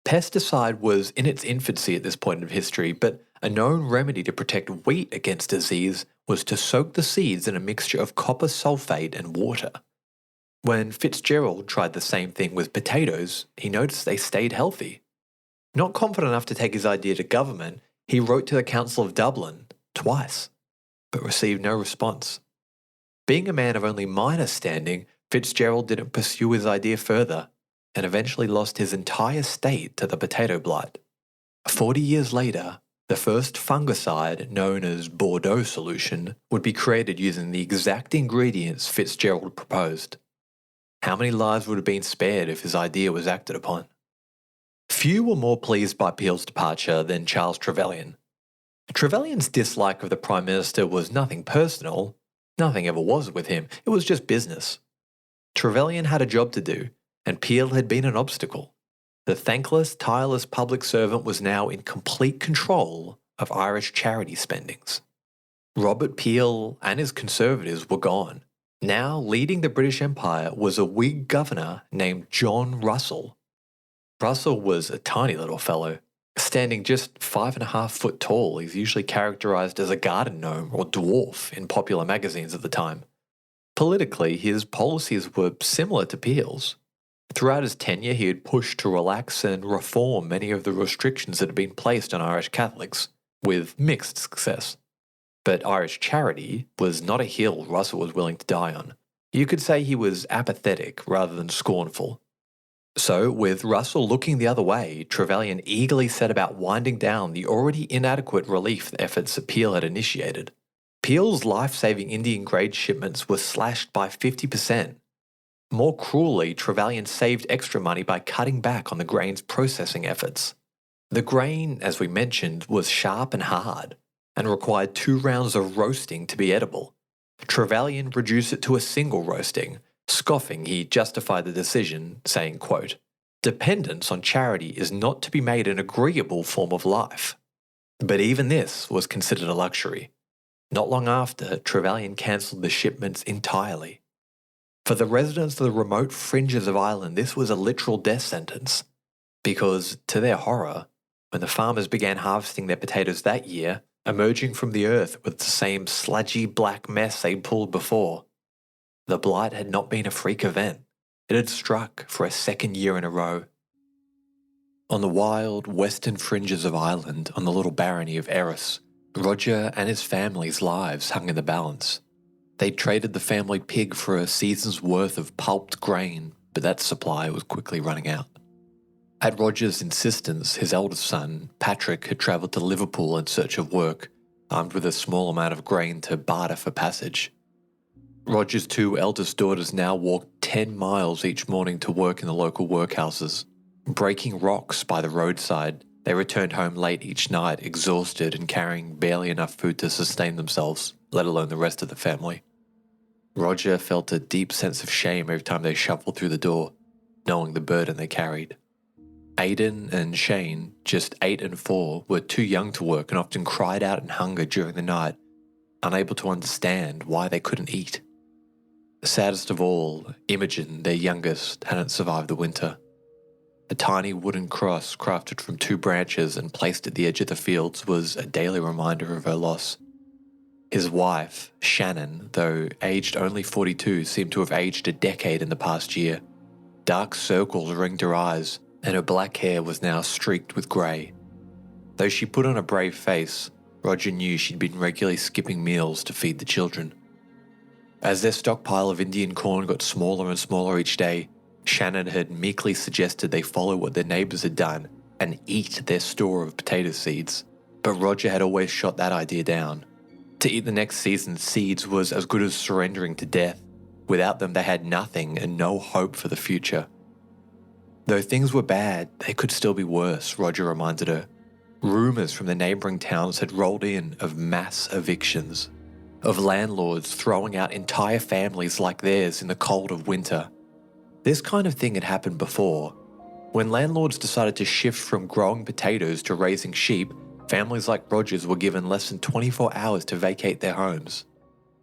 Pesticide was in its infancy at this point of history, but a known remedy to protect wheat against disease was to soak the seeds in a mixture of copper sulfate and water. When Fitzgerald tried the same thing with potatoes, he noticed they stayed healthy. Not confident enough to take his idea to government, he wrote to the Council of Dublin twice, but received no response. Being a man of only minor standing, Fitzgerald didn't pursue his idea further and eventually lost his entire state to the potato blight. 40 years later, the first fungicide, known as Bordeaux solution, would be created using the exact ingredients Fitzgerald proposed. How many lives would have been spared if his idea was acted upon? Few were more pleased by Peel's departure than Charles Trevelyan. Trevelyan's dislike of the Prime Minister was nothing personal. Nothing ever was with him. It was just business. Trevelyan had a job to do, and Peel had been an obstacle. The thankless, tireless public servant was now in complete control of Irish charity spendings. Robert Peel and his Conservatives were gone. Now leading the British Empire was a Whig governor named John Russell. Russell was a tiny little fellow. Standing just 5.5 foot tall, he's usually characterised as a garden gnome or dwarf in popular magazines at the time. Politically, his policies were similar to Peel's. Throughout his tenure, he had pushed to relax and reform many of the restrictions that had been placed on Irish Catholics, with mixed success. But Irish charity was not a hill Russell was willing to die on. You could say he was apathetic rather than scornful. So, with Russell looking the other way, Trevelyan eagerly set about winding down the already inadequate relief efforts that Peel had initiated. Peel's life-saving Indian grade shipments were slashed by 50%. More cruelly, Trevelyan saved extra money by cutting back on the grain's processing efforts. The grain, as we mentioned, was sharp and hard, and required 2 rounds of roasting to be edible. Trevelyan reduced it to a single roasting. Scoffing, he justified the decision, saying, quote, "Dependence on charity is not to be made an agreeable form of life." But even this was considered a luxury. Not long after, Trevelyan cancelled the shipments entirely. For the residents of the remote fringes of Ireland, this was a literal death sentence, because, to their horror, when the farmers began harvesting their potatoes that year, emerging from the earth with the same sludgy black mess they'd pulled before, the blight had not been a freak event. It had struck for a second year in a row. On the wild western fringes of Ireland, on the little barony of Aris, Roger and his family's lives hung in the balance. They'd traded the family pig for a season's worth of pulped grain, but that supply was quickly running out. At Roger's insistence, his eldest son, Patrick, had travelled to Liverpool in search of work, armed with a small amount of grain to barter for passage. Roger's two eldest daughters now walked 10 miles each morning to work in the local workhouses. Breaking rocks by the roadside, they returned home late each night, exhausted and carrying barely enough food to sustain themselves, let alone the rest of the family. Roger felt a deep sense of shame every time they shuffled through the door, knowing the burden they carried. Aidan and Shane, just 8 and 4, were too young to work and often cried out in hunger during the night, unable to understand why they couldn't eat. Saddest of all, Imogen, their youngest, hadn't survived the winter. A tiny wooden cross crafted from 2 branches and placed at the edge of the fields was a daily reminder of her loss. His wife, Shannon, though aged only 42, seemed to have aged a decade in the past year. Dark circles ringed her eyes, and her black hair was now streaked with grey. Though she put on a brave face, Roger knew she'd been regularly skipping meals to feed the children. As their stockpile of Indian corn got smaller and smaller each day, Shannon had meekly suggested they follow what their neighbours had done and eat their store of potato seeds, but Roger had always shot that idea down. To eat the next season's seeds was as good as surrendering to death. Without them, they had nothing and no hope for the future. Though things were bad, they could still be worse, Roger reminded her. Rumours from the neighbouring towns had rolled in of mass evictions, of landlords throwing out entire families like theirs in the cold of winter. This kind of thing had happened before. When landlords decided to shift from growing potatoes to raising sheep, families like Roger's were given less than 24 hours to vacate their homes.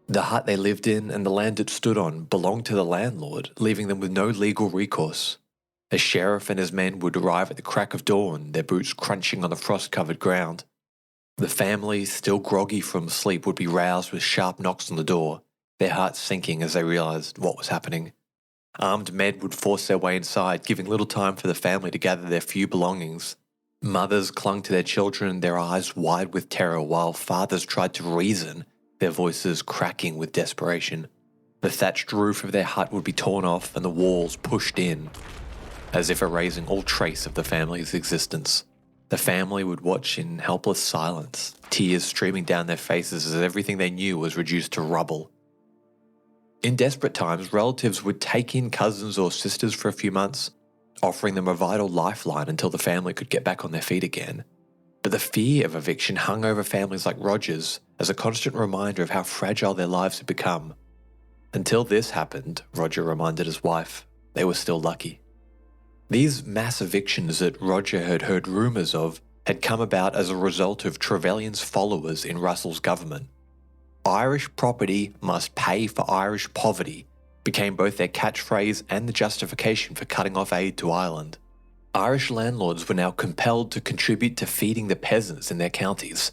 The hut they lived in and the land it stood on belonged to the landlord, leaving them with no legal recourse. A sheriff and his men would arrive at the crack of dawn, their boots crunching on the frost-covered ground. The family, still groggy from sleep, would be roused with sharp knocks on the door, their hearts sinking as they realised what was happening. Armed men would force their way inside, giving little time for the family to gather their few belongings. Mothers clung to their children, their eyes wide with terror, while fathers tried to reason, their voices cracking with desperation. The thatched roof of their hut would be torn off and the walls pushed in, as if erasing all trace of the family's existence. The family would watch in helpless silence, tears streaming down their faces as everything they knew was reduced to rubble. In desperate times, relatives would take in cousins or sisters for a few months, offering them a vital lifeline until the family could get back on their feet again. But the fear of eviction hung over families like Roger's as a constant reminder of how fragile their lives had become. Until this happened, Roger reminded his wife, they were still lucky. These mass evictions that Roger had heard rumours of had come about as a result of Trevelyan's followers in Russell's government. Irish property must pay for Irish poverty became both their catchphrase and the justification for cutting off aid to Ireland. Irish landlords were now compelled to contribute to feeding the peasants in their counties.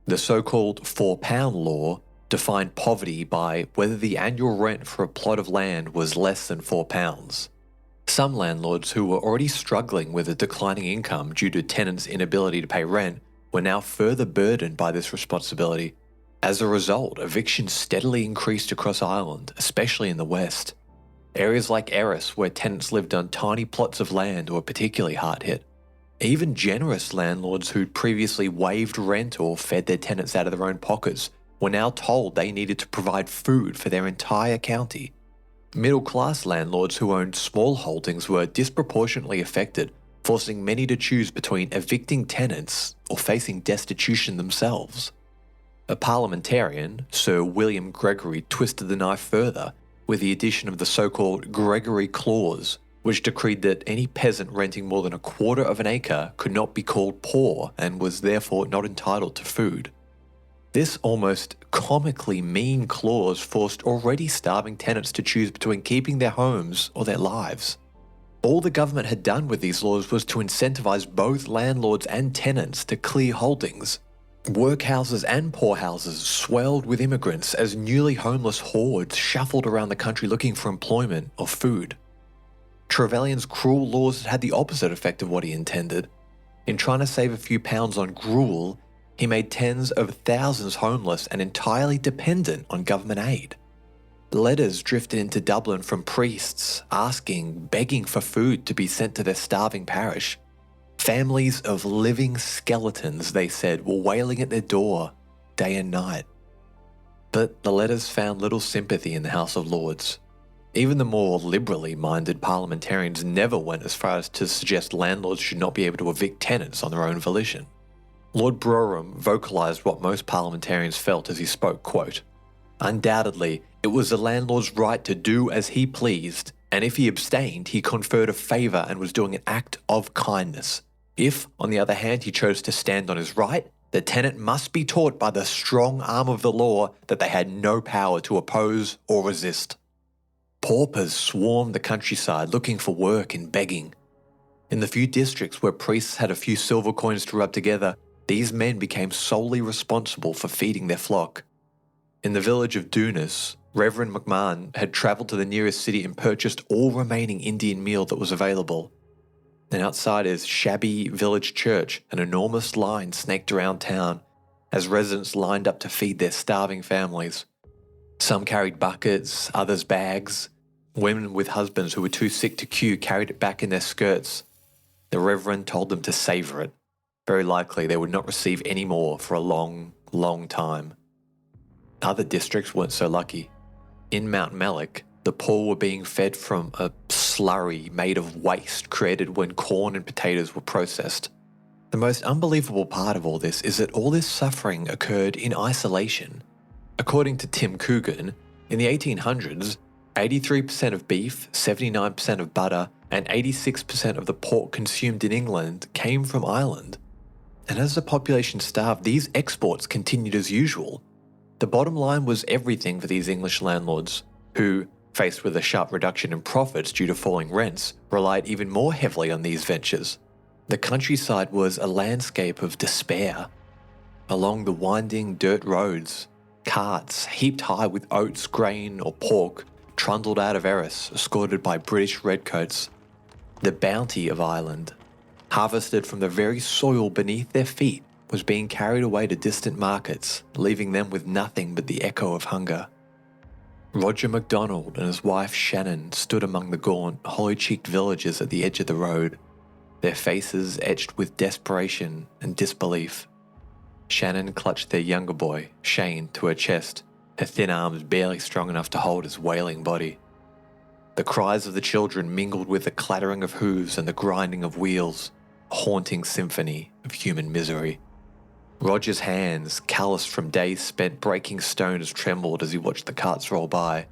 The so-called £4 law defined poverty by whether the annual rent for a plot of land was less than £4. Some landlords who were already struggling with a declining income due to tenants' inability to pay rent were now further burdened by this responsibility. As a result, evictions steadily increased across Ireland, especially in the west. Areas like Aris, where tenants lived on tiny plots of land, were particularly hard hit. Even generous landlords who'd previously waived rent or fed their tenants out of their own pockets were now told they needed to provide food for their entire county. Middle-class landlords who owned small holdings were disproportionately affected, forcing many to choose between evicting tenants or facing destitution themselves. A parliamentarian, Sir William Gregory, twisted the knife further with the addition of the so-called Gregory Clause, which decreed that any peasant renting more than a quarter of an acre could not be called poor and was therefore not entitled to food. This almost comically mean clause forced already starving tenants to choose between keeping their homes or their lives. All the government had done with these laws was to incentivize both landlords and tenants to clear holdings. Workhouses and poorhouses swelled with immigrants as newly homeless hordes shuffled around the country looking for employment or food. Trevelyan's cruel laws had the opposite effect of what he intended. In trying to save a few pounds on gruel, he made tens of thousands homeless and entirely dependent on government aid. Letters drifted into Dublin from priests begging for food to be sent to their starving parish. Families of living skeletons, they said, were wailing at their door day and night. But the letters found little sympathy in the House of Lords. Even the more liberally minded parliamentarians never went as far as to suggest landlords should not be able to evict tenants on their own volition. Lord Brougham vocalised what most parliamentarians felt as he spoke, quote, "Undoubtedly, it was the landlord's right to do as he pleased, and if he abstained, he conferred a favour and was doing an act of kindness. If, on the other hand, he chose to stand on his right, the tenant must be taught by the strong arm of the law that they had no power to oppose or resist." Paupers swarmed the countryside looking for work and begging. In the few districts where priests had a few silver coins to rub together, these men became solely responsible for feeding their flock. In the village of Dunas, Reverend McMahon had travelled to the nearest city and purchased all remaining Indian meal that was available. And outside his shabby village church, an enormous line snaked around town as residents lined up to feed their starving families. Some carried buckets, others bags. Women with husbands who were too sick to queue carried it back in their skirts. The Reverend told them to savour it. Very likely they would not receive any more for a long, long time. Other districts weren't so lucky. In Mount Mellick, the poor were being fed from a slurry made of waste created when corn and potatoes were processed. The most unbelievable part of all this is that all this suffering occurred in isolation. According to Tim Coogan, in the 1800s, 83% of beef, 79% of butter, and 86% of the pork consumed in England came from Ireland. And as the population starved, these exports continued as usual. The bottom line was everything for these English landlords, who, faced with a sharp reduction in profits due to falling rents, relied even more heavily on these ventures. The countryside was a landscape of despair. Along the winding dirt roads, carts heaped high with oats, grain, or pork trundled out of Aris, escorted by British redcoats. The bounty of Ireland, harvested from the very soil beneath their feet, was being carried away to distant markets, leaving them with nothing but the echo of hunger. Roger MacDonald and his wife Shannon stood among the gaunt, hollow-cheeked villagers at the edge of the road, their faces etched with desperation and disbelief. Shannon clutched their younger boy, Shane, to her chest, her thin arms barely strong enough to hold his wailing body. The cries of the children mingled with the clattering of hooves and the grinding of wheels, a haunting symphony of human misery. Roger's hands, calloused from days spent breaking stones, trembled as he watched the carts roll by.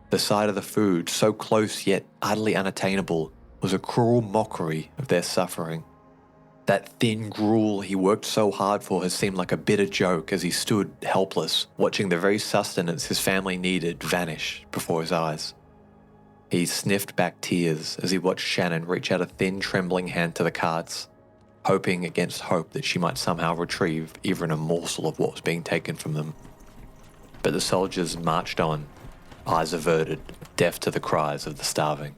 The sight of the food, so close yet utterly unattainable, was a cruel mockery of their suffering. That thin gruel he worked so hard for has seemed like a bitter joke as he stood helpless, watching the very sustenance his family needed vanish before his eyes. He sniffed back tears as he watched Shannon reach out a thin, trembling hand to the carts, hoping against hope that she might somehow retrieve even a morsel of what was being taken from them. But the soldiers marched on, eyes averted, deaf to the cries of the starving.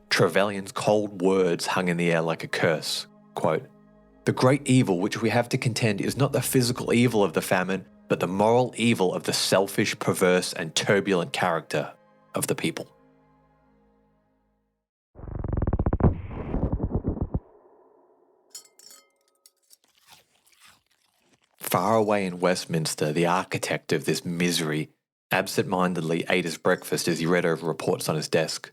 Trevelyan's cold words hung in the air like a curse. Quote, "The great evil which we have to contend is not the physical evil of the famine, but the moral evil of the selfish, perverse, and turbulent character of the people." Far away in Westminster, the architect of this misery absent-mindedly ate his breakfast as he read over reports on his desk.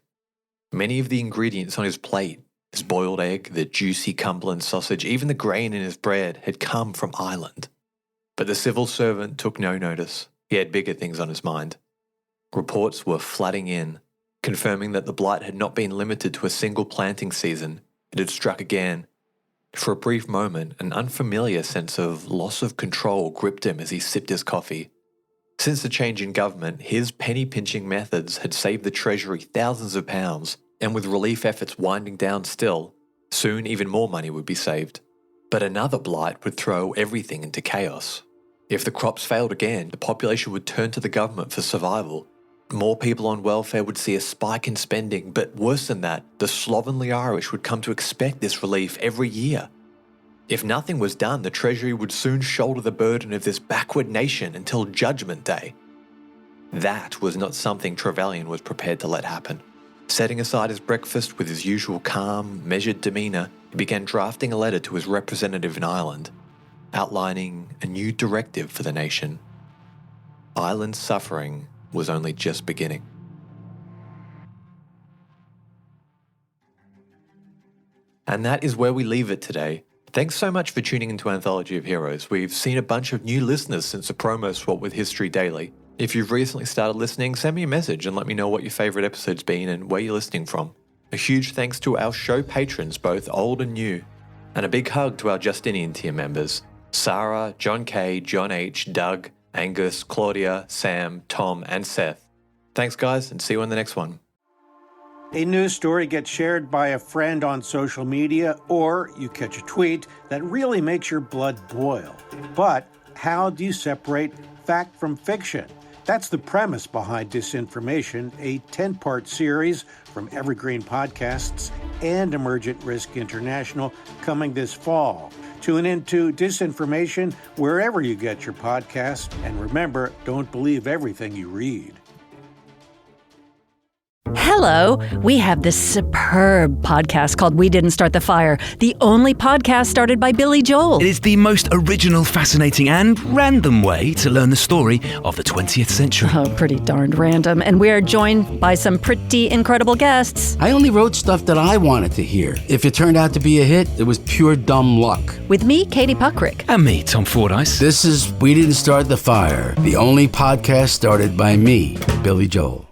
Many of the ingredients on his plate, his boiled egg, the juicy Cumberland sausage, even the grain in his bread, had come from Ireland. But the civil servant took no notice. He had bigger things on his mind. Reports were flooding in, confirming that the blight had not been limited to a single planting season. It had struck again. For a brief moment, an unfamiliar sense of loss of control gripped him as he sipped his coffee. Since the change in government, his penny-pinching methods had saved the Treasury thousands of pounds, and with relief efforts winding down still, soon even more money would be saved. But another blight would throw everything into chaos. If the crops failed again, the population would turn to the government for survival. More people on welfare would see a spike in spending, but worse than that, the slovenly Irish would come to expect this relief every year. If nothing was done, the Treasury would soon shoulder the burden of this backward nation until Judgment Day. That was not something Trevelyan was prepared to let happen. Setting aside his breakfast with his usual calm, measured demeanour, he began drafting a letter to his representative in Ireland, outlining a new directive for the nation. Ireland's suffering was only just beginning. And that is where we leave it today. Thanks so much for tuning into Anthology of Heroes. We've seen a bunch of new listeners since the promo swap with History Daily. If you've recently started listening, send me a message and let me know what your favourite episode's been and where you're listening from. A huge thanks to our show patrons, both old and new. And a big hug to our Justinian tier members, Sarah, John K, John H, Doug, Angus, Claudia, Sam, Tom, and Seth. Thanks, guys, and see you in the next one. A news story gets shared by a friend on social media, or you catch a tweet that really makes your blood boil. But how do you separate fact from fiction? That's the premise behind Disinformation, a 10-part series from Evergreen Podcasts and Emergent Risk International coming this fall. Tune into Disinformation wherever you get your podcasts, and remember, don't believe everything you read. Hello, we have this superb podcast called We Didn't Start the Fire, the only podcast started by Billy Joel. It is the most original, fascinating, and random way to learn the story of the 20th century. Oh, pretty darned random. And we're joined by some pretty incredible guests. I only wrote stuff that I wanted to hear. If it turned out to be a hit, it was pure dumb luck. With me, Katie Puckrick. And me, Tom Fordyce. This is We Didn't Start the Fire, the only podcast started by me, Billy Joel.